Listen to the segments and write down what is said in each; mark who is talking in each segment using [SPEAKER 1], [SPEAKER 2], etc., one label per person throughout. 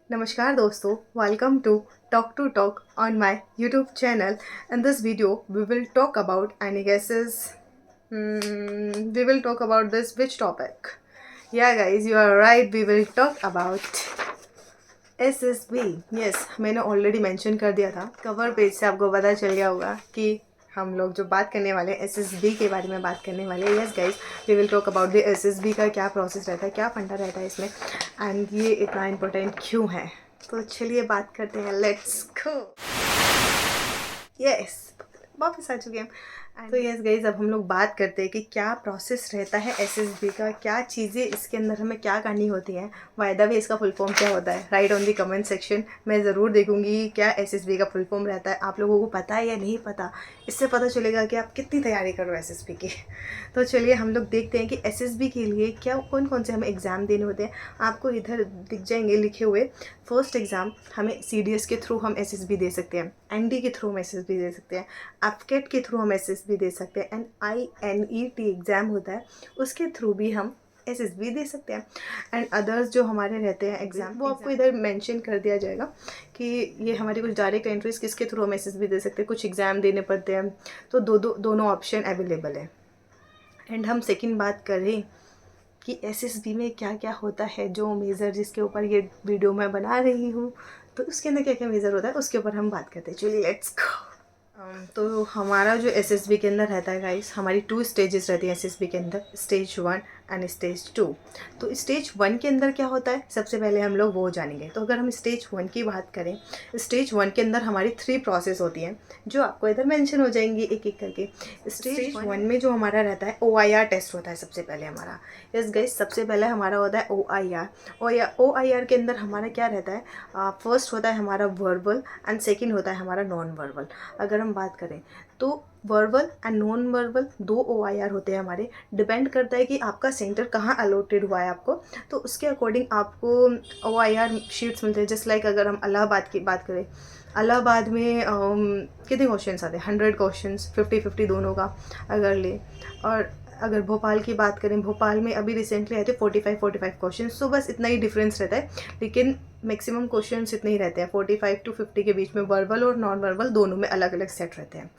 [SPEAKER 1] Namaskar dosto, welcome to Talk on my YouTube channel. In this video, we will talk about any guesses. We will talk about this which topic? Yeah guys, you are right. We will talk about SSB. Yes, मैंने already mention कर दिया था. Cover page से आपको पता चल गया होगा कि हम लोग जो बात करने वाले हैं SSB के बारे में बात करने वाले हैं. Yes guys, we will talk about the SSB का क्या प्रोसेस रहता है, क्या फंडा रहता है इसमें, एंड ये इतना इम्पोर्टेंट क्यों है. तो चलिए बात करते हैं. Let's go. यस, वापस आ चुके हैं. तो यस गाइज, अब हम लोग बात करते हैं कि क्या प्रोसेस रहता है SSB का, क्या चीज़ें इसके अंदर हमें क्या करनी होती हैं. बाय द वे, इसका फुल फॉर्म क्या होता है, right on the comment section. मैं ज़रूर देखूंगी क्या SSB का फुल फॉर्म रहता है. आप लोगों को पता है या नहीं पता, इससे पता चलेगा कि आप कितनी तैयारी करो SSB की. तो चलिए हम लोग देखते हैं कि SSB के लिए क्या कौन कौन से हमें एग्ज़ाम देने होते हैं. आपको इधर दिख जाएंगे लिखे हुए. फर्स्ट एग्ज़ाम हमें CDS के थ्रू हम SSB दे सकते हैं, ND के थ्रू हम SSB दे सकते हैं, AFCAT के थ्रू हम SSB दे सकते हैं, एंड INET एग्ज़ाम होता है उसके थ्रू भी हम SSB दे सकते हैं. एंड अदर्स जो हमारे रहते हैं एग्ज़ाम, वो आपको इधर मेंशन कर दिया जाएगा कि ये हमारी कुछ डायरेक्ट एंट्रीज किसके थ्रू हम SSB दे सकते हैं. कुछ एग्ज़ाम देने पड़ते हैं, तो दोनों ऑप्शन अवेलेबल है. एंड हम सेकंड बात करें कि SSB में क्या क्या होता है, जो मेज़र जिसके ऊपर ये वीडियो मैं बना रही हूँ, तो उसके अंदर क्या क्या मेज़र होता है उसके ऊपर हम बात करते हैं. चलिए लेट्स गो. तो हमारा जो SSB के अंदर रहता है गाइस, हमारी 2 स्टेजेस रहती हैं SSB के अंदर, स्टेज 1 एंड स्टेज 2. तो स्टेज 1 के अंदर क्या होता है, सबसे पहले हम लोग वो जानेंगे. तो अगर हम स्टेज 1 की बात करें, स्टेज 1 के अंदर हमारी 3 प्रोसेस होती हैं जो आपको इधर मेंशन हो जाएंगी एक एक करके. स्टेज 1 में जो हमारा रहता है OIR टेस्ट होता है सबसे पहले हमारा. यस गाइस, सबसे पहले हमारा होता है OIR. OIR के अंदर हमारा क्या रहता है, फर्स्ट होता है हमारा वर्बल एंड सेकेंड होता है हमारा नॉन वर्बल. अगर हम बात करें तो verbal and non verbal 2 OIR होते हैं हमारे. डिपेंड करता है कि आपका सेंटर कहाँ अलॉटेड हुआ है आपको, तो उसके अकॉर्डिंग आपको OIR शीट्स मिलते हैं. जस्ट लाइक अगर हम इलाहाबाद की बात करें, इलाहाबाद में कितने क्वेश्चंस आते हैं, 100 क्वेश्चंस, 50-50 दोनों का अगर ले. और अगर भोपाल की बात करें, भोपाल में अभी रिसेंटली आए थे 45 क्वेश्चन. सो बस इतना ही डिफरेंस रहता है, लेकिन मैक्सिमम क्वेश्चंस इतने ही रहते हैं. 45 to 50 के बीच में वर्बल और नॉन वर्बल दोनों में अलग अलग सेट रहते हैं.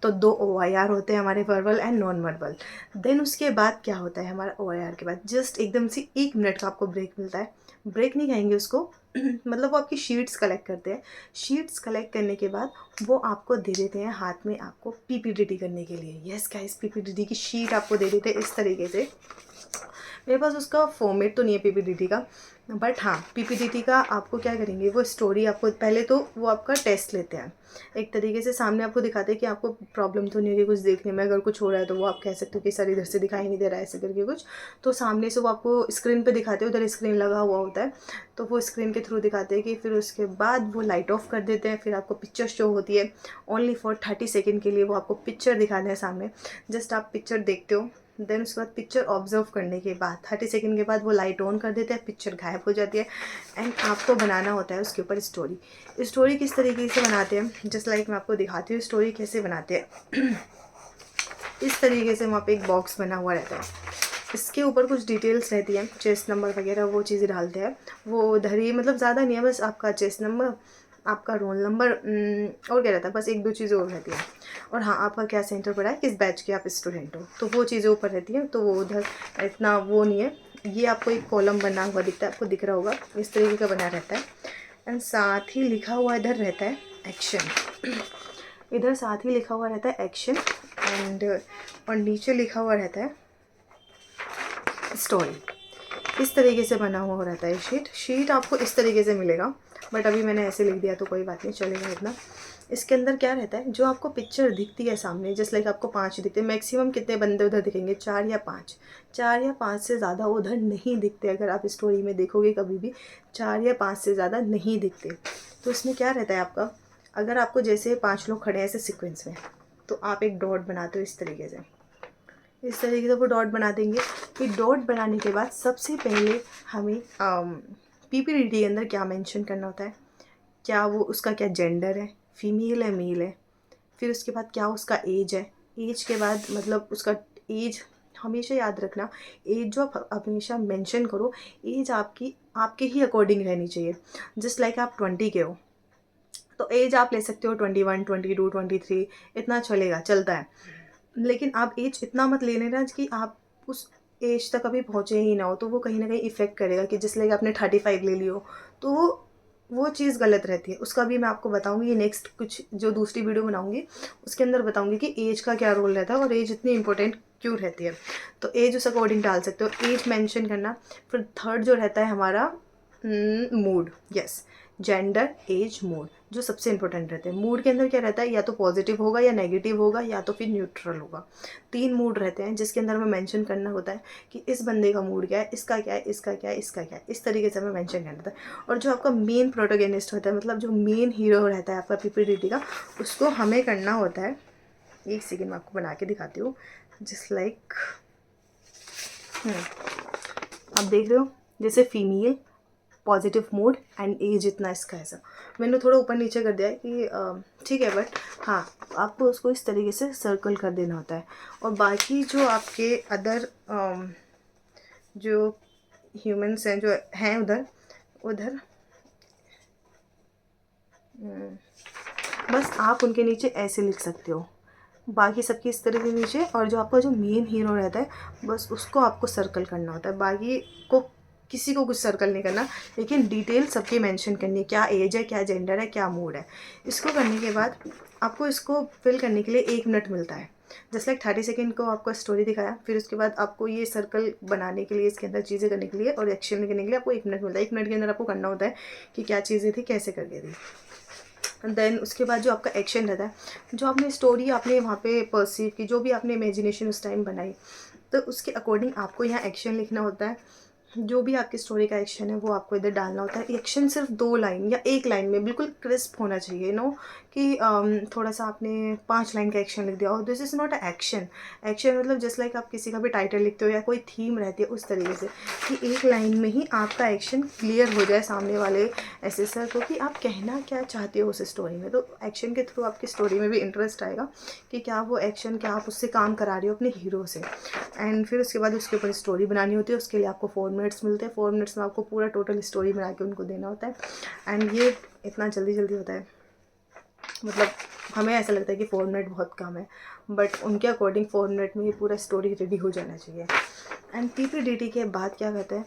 [SPEAKER 1] तो 2 OIR होते हैं हमारे, verbal and non verbal. Then उसके बाद क्या होता है हमारा OIR के बाद, जस्ट एकदम से 1 मिनट का आपको ब्रेक मिलता है. ब्रेक नहीं कहेंगे उसको मतलब वो आपकी शीट्स कलेक्ट करते हैं. शीट्स कलेक्ट करने के बाद वो आपको दे देते हैं हाथ में आपको PPTT करने के लिए. यस गाइस, PPTT की शीट आपको दे देते हैं इस तरीके से. मेरे पास उसका फॉर्मेट तो नहीं है PPTT का, बट हाँ PPTT का आपको क्या करेंगे, वो स्टोरी आपको पहले तो वो आपका टेस्ट लेते हैं एक तरीके से, सामने आपको दिखाते हैं कि आपको प्रॉब्लम तो नहीं हो रही कुछ देखने में. अगर कुछ हो रहा है तो वो आप कह सकते हो कि सर इधर से दिखाई नहीं दे रहा है ऐसे करके कुछ, तो सामने से वो आपको स्क्रीन पे दिखाते हैं. उधर स्क्रीन लगा हुआ होता है, तो वो स्क्रीन के थ्रू दिखाते हैं कि फिर उसके बाद वो लाइट ऑफ कर देते हैं. फिर आपको पिक्चर शो होती है ओनली फॉर 30 सेकेंड के लिए. वो आपको पिक्चर दिखाते हैं सामने, जस्ट आप पिक्चर देखते हो. देन उसके बाद पिक्चर ऑब्जर्व करने के बाद 30 सेकेंड के बाद वो लाइट ऑन कर देते हैं, पिक्चर गायब हो जाती है. एंड आपको बनाना होता है उसके ऊपर स्टोरी. स्टोरी किस तरीके से बनाते हैं, जस्ट लाइक मैं आपको दिखाती हूँ स्टोरी कैसे बनाते हैं. इस तरीके से वहाँ पे एक बॉक्स बना हुआ रहता है, इसके ऊपर कुछ डिटेल्स रहती हैं, चेस्ट नंबर वगैरह वो चीज़ें डालते हैं. वो उधर ही मतलब ज़्यादा नहीं है, बस आपका चेस्ट नंबर, आपका रोल नंबर, और क्या रहता है, बस 1-2 चीज़ें और रहती हैं. और हाँ, आपका क्या सेंटर पड़ा है, किस बैच के आप स्टूडेंट हो, तो वो चीज़ें ऊपर रहती हैं. तो वो उधर इतना वो नहीं है. ये आपको एक कॉलम बना हुआ दिखता है, आपको दिख रहा होगा, इस तरीके का बना रहता है. एंड साथ ही लिखा हुआ इधर रहता है एक्शन. इधर साथ ही लिखा हुआ रहता है एक्शन, एंड और नीचे लिखा हुआ रहता है स्टोरी. इस तरीके से बना हुआ रहता है शीट आपको इस तरीके से मिलेगा, बट अभी मैंने ऐसे लिख दिया तो कोई बात नहीं, चलेगा इतना. इसके अंदर क्या रहता है, जो आपको पिक्चर दिखती है सामने, जस्ट लाइक आपको 5 दिखते हैं. मैक्सिमम कितने बंदे उधर दिखेंगे, 4 या 5. 4 या 5 से ज़्यादा उधर नहीं दिखते. अगर आप स्टोरी में देखोगे कभी भी 4 या 5 से ज़्यादा नहीं दिखते. तो इसमें क्या रहता है आपका, अगर आपको जैसे 5 लोग खड़े हैं ऐसे सिक्वेंस में, तो आप एक डॉट बनाते हो इस तरीके से. इस तरीके से वो डॉट बना देंगे. फिर डॉट बनाने के बाद सबसे पहले हमें PPTT के अंदर क्या मेंशन करना होता है, क्या वो उसका क्या जेंडर है, फीमेल है मेल है. फिर उसके बाद क्या उसका एज है. एज के बाद मतलब उसका एज हमेशा याद रखना, एज जो आप हमेशा मेंशन करो, एज आपकी आपके ही अकॉर्डिंग रहनी चाहिए। जस्ट लाइक आप 20 के हो तो एज आप ले सकते हो 21, 22, 23, इतना चलेगा, चलता है। लेकिन आप एज इतना मत ले लेना कि आप उस एज तक अभी पहुँचे ही ना हो, तो वो कहीं ना कहीं इफ़ेक्ट करेगा कि जिस लाइक आपने 35 ले लियो, तो वो चीज़ गलत रहती है। उसका भी मैं आपको बताऊंगी नेक्स्ट कुछ जो दूसरी वीडियो बनाऊंगी उसके अंदर बताऊंगी कि एज का क्या रोल रहता है और एज इतनी इंपॉर्टेंट क्यों रहती है। तो एज उस अकॉर्डिंग डाल सकते हो, एज मेंशन करना। फिर थर्ड जो रहता है हमारा mood, yes, gender, age, mood, जो सबसे इंपॉर्टेंट रहते हैं। मूड के अंदर क्या रहता है, या तो पॉजिटिव होगा या नेगेटिव होगा या तो फिर न्यूट्रल होगा। 3 मूड रहते हैं जिसके अंदर हमें मेंशन करना होता है कि इस बंदे का मूड क्या है, इसका क्या है, इसका क्या है, इसका क्या है, इस तरीके से हमें मेंशन करना होता है। और जो आपका मेन प्रोटोगेनिस्ट होता है, मतलब जो मेन हीरो रहता है आपका पीपीडीटी का, उसको हमें करना होता है। एक सेकेंड मैं आपको बना के दिखाती हूँ। जस्ट लाइक आप देख रहे हो, जैसे female, positive mood and age इतना इसका ऐसा। मैंने थोड़ा ऊपर नीचे कर दिया है कि ठीक है, बट हाँ आपको उसको इस तरीके से सर्कल कर देना होता है। और बाकी जो आपके अदर जो ह्यूमंस हैं जो हैं उधर उधर बस आप उनके नीचे ऐसे लिख सकते हो, बाकी सबकी इस तरह के नीचे। और जो आपका जो मेन हीरो रहता है बस उसको आपको सर्कल करना होता है, बाकी को किसी को कुछ सर्कल नहीं करना। लेकिन डिटेल सबकी मेंशन करनी है, क्या एज है, क्या जेंडर है, क्या मूड है। इसको करने के बाद आपको इसको फिल करने के लिए 1 मिनट मिलता है। जस्ट लाइक 30 सेकेंड को आपको स्टोरी दिखाया, फिर उसके बाद आपको ये सर्कल बनाने के लिए, इसके अंदर चीज़ें करने के लिए और एक्शन करने के लिए आपको 1 मिनट मिलता है। 1 मिनट के अंदर आपको करना होता है कि क्या चीज़ें थी, कैसे करके थी। देन उसके बाद जो आपका एक्शन रहता है, जो आपने स्टोरी आपने वहाँ पे परसीव की, जो भी आपने इमेजिनेशन उस टाइम बनाई, तो उसके अकॉर्डिंग आपको यहाँ एक्शन लिखना होता है। जो भी आपकी स्टोरी का एक्शन है वो आपको इधर डालना होता है। एक्शन सिर्फ 2 लाइन या 1 लाइन में बिल्कुल क्रिस्प होना चाहिए, नो कि थोड़ा सा आपने 5 लाइन का एक्शन लिख दिया और this is not a action. Action मतलब जस्ट लाइक आप किसी का भी टाइटल लिखते हो या कोई थीम रहती है उस तरीके से कि 1 लाइन में ही आपका एक्शन क्लियर हो जाए सामने वाले एसेसर को कि आप कहना क्या चाहते हो उस स्टोरी में। तो एक्शन के थ्रू आपकी स्टोरी में भी इंटरेस्ट आएगा कि क्या वो एक्शन, क्या आप उससे काम करा रहे हो अपने हीरो से। एंड फिर उसके बाद उसके ऊपर स्टोरी बनानी होती है। उसके लिए आपको 4 मिनट्स मिलते हैं। 4 मिनट्स में आपको पूरा टोटल स्टोरी बना के उनको देना होता है। एंड ये इतना जल्दी जल्दी होता है, मतलब हमें ऐसा लगता है कि 4 मिनट बहुत कम है, बट उनके अकॉर्डिंग 4 मिनट में ये पूरा स्टोरी रेडी हो जाना चाहिए। एंड पीपीडीटी के बाद क्या कहते हैं,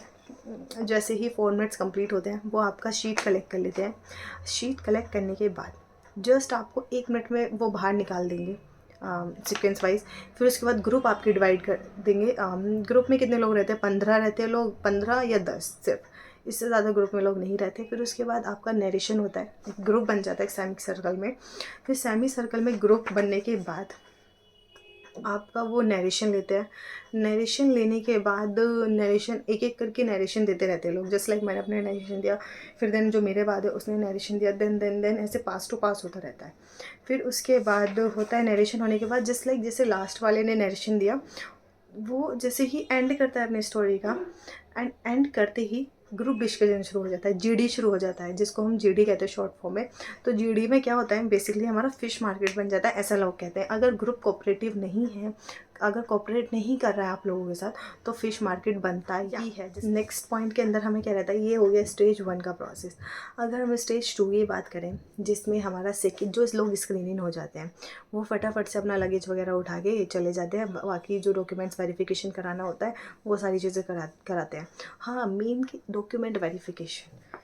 [SPEAKER 1] जैसे ही 4 मिनट्स कंप्लीट होते हैं वो आपका शीट कलेक्ट कर लेते हैं। शीट कलेक्ट करने के बाद जस्ट आपको 1 मिनट में वो बाहर निकाल देंगे सीक्वेंस वाइज। फिर उसके बाद ग्रुप आपके डिवाइड कर देंगे। ग्रुप में कितने लोग रहते हैं, 15 रहते हैं लोग, 15 या 10 सिर्फ, इससे ज़्यादा ग्रुप में लोग नहीं रहते। फिर उसके बाद आपका नरेशन होता है, एक ग्रुप बन जाता है एक सेमी सर्कल में। फिर सेमी सर्कल में ग्रुप बनने के बाद आपका वो नरेशन लेते हैं। नरेशन लेने के बाद नरेशन एक एक करके नरेशन देते रहते हैं लोग, जस्ट लाइक मैंने अपने नरेशन दिया, फिर देन जो मेरे बाद है उसने नरेशन दिया, देन ऐसे पास टू पास होता रहता है। फिर उसके बाद होता है नरेशन होने के बाद जस्ट लाइक जैसे लास्ट वाले ने नरेशन दिया वो जैसे ही एंड करता है अपनी स्टोरी का, एंड एंड करते ही ग्रुप डिस्कशन शुरू हो जाता है, जीडी शुरू हो जाता है, जिसको हम जीडी कहते हैं शॉर्ट फॉर्म में। तो जीडी में क्या होता है, बेसिकली हमारा फिश मार्केट बन जाता है, ऐसा लोग कहते हैं। अगर ग्रुप कोऑपरेटिव नहीं है, अगर कोऑपरेट नहीं कर रहा है आप लोगों के साथ, तो फिश मार्केट बनता ही है। नेक्स्ट पॉइंट के अंदर हमें क्या रहता है, ये हो गया स्टेज 1 का प्रोसेस। अगर हम स्टेज 2 की बात करें, जिसमें हमारा सेकेंड जो लोग स्क्रीनिंग हो जाते हैं वो फटाफट से अपना लगेज वगैरह उठा के चले जाते हैं, बाकी जो डॉक्यूमेंट्स वेरिफिकेशन कराना होता है वो सारी चीज़ें कराते हैं। हाँ, मेन की document verification,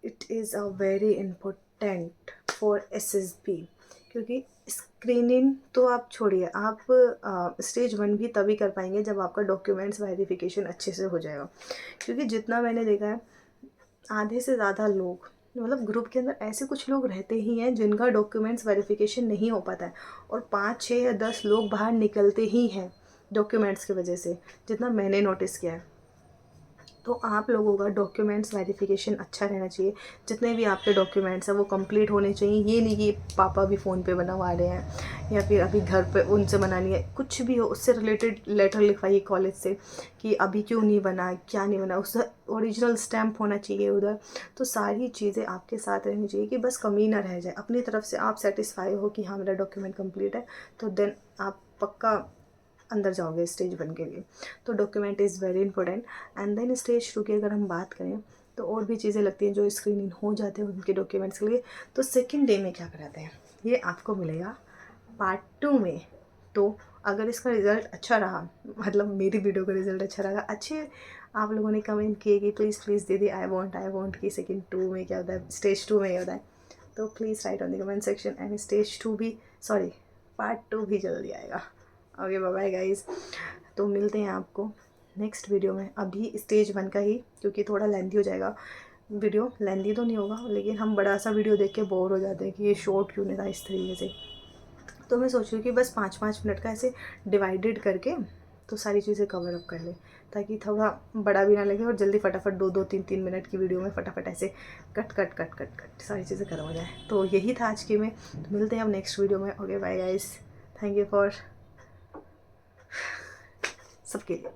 [SPEAKER 1] it is a very important for SSB, क्योंकि स्क्रीनिंग तो आप छोड़िए, आप स्टेज 1 भी तभी कर पाएंगे जब आपका डॉक्यूमेंट्स वेरिफिकेशन अच्छे से हो जाएगा। क्योंकि जितना मैंने देखा है आधे से ज़्यादा लोग, मतलब ग्रुप के अंदर ऐसे कुछ लोग रहते ही हैं जिनका डॉक्यूमेंट्स वेरिफिकेशन नहीं हो पाता है, और 5, 6 या 10 लोग बाहर निकलते ही हैं डॉक्यूमेंट्स की वजह से, जितना मैंने नोटिस किया है। तो आप लोगों का डॉक्यूमेंट्स वेरिफिकेशन अच्छा रहना चाहिए। जितने भी आपके डॉक्यूमेंट्स हैं वो कंप्लीट होने चाहिए। ये नहीं कि पापा भी फ़ोन पे बनवा रहे हैं या फिर अभी घर पे उनसे बनानी है, कुछ भी हो उससे रिलेटेड लेटर लिखवाइए कॉलेज से कि अभी क्यों नहीं बना, क्या नहीं बना, उसका ओरिजिनल स्टैम्प होना चाहिए उधर। तो सारी चीज़ें आपके साथ रहनी चाहिए कि बस कमी ना रह जाए, अपनी तरफ से आप सेटिस्फाई हो कि हाँ मेरा डॉक्यूमेंट कंप्लीट है, तो देन आप पक्का अंदर जाओगे स्टेज 1 के लिए। तो document is very important. And then stage 2 की अगर हम बात करें तो और भी चीज़ें लगती हैं जो स्क्रीनिंग हो जाते हैं उनके डॉक्यूमेंट्स के लिए। तो सेकेंड डे में क्या कराते हैं ये आपको मिलेगा पार्ट 2 में। तो अगर इसका रिज़ल्ट अच्छा रहा, मतलब मेरी वीडियो का रिज़ल्ट अच्छा रहा, अच्छे आप लोगों ने कमेंट किए कि प्लीज़ दीदी आई वांट कि सेकंड 2 में क्या होता है, स्टेज 2 में क्या होता है, तो please write on the comment section. And stage 2 भी, सॉरी पार्ट 2 भी जल्दी आएगा। Okay bye bye guys. तो मिलते हैं आपको नेक्स्ट वीडियो में। अभी स्टेज 1 का ही, क्योंकि थोड़ा लेंथी हो जाएगा वीडियो, लेंथी तो नहीं होगा लेकिन हम बड़ा सा वीडियो देख के बोर हो जाते हैं कि ये शॉर्ट क्यों नहीं था इस तरीके से। तो मैं सोच रही हूँ कि बस 5-5 मिनट का ऐसे डिवाइडेड करके तो सारी चीज़ें कवर अप कर ले, ताकि थोड़ा बड़ा भी ना लगे और जल्दी फटाफट 2-2, 3-3 मिनट की वीडियो में फटाफट ऐसे कट सारी चीज़ें खत्म हो जाए। तो यही था आज की में। तो मिलते हैं अब नेक्स्ट वीडियो में। Okay bye guys, thank you for सबके लिए।